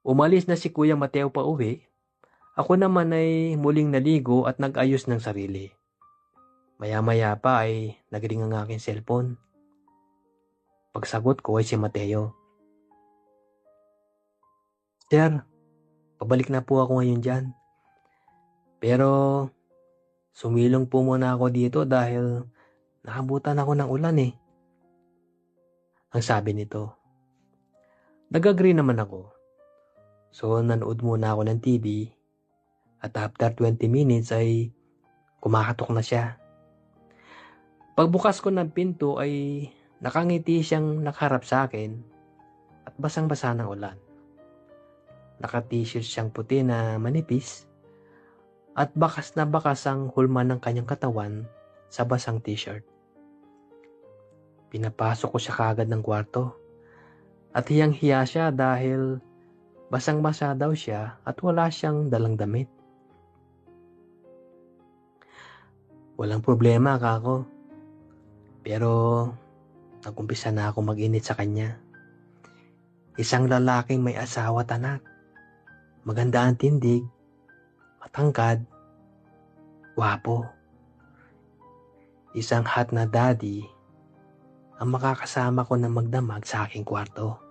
Umalis na si Kuya Mateo pa uwi, ako naman ay muling naligo at nag-ayos ng sarili. Maya-maya pa ay nagring ang aking cellphone. Pagsagot ko ay si Mateo. Sir, pabalik na po ako ngayon dyan. Pero sumilong po muna ako dito dahil nakabutan ako ng ulan eh. Ang sabi nito. Nag-agree naman ako. So nanood muna ako ng TV at after 20 minutes ay kumakatok na siya. Pagbukas ko ng pinto ay nakangiti siyang nakaharap sa akin at basang-basa ng ulan. Naka-t-shirt siyang puti na manipis at bakas na bakas ang hulma ng kanyang katawan sa basang t-shirt. Pinapasok ko siya kaagad ng kwarto at hiyang-hiya siya dahil basang-basa daw siya at wala siyang dalang damit. Walang problema, kako. Pero nag-umpisa na ako mag-init sa kanya. Isang lalaking may asawa at anak. Maganda ang tindig, matangkad, gwapo. Isang hot na daddy ang makakasama ko na magdamag sa aking kwarto.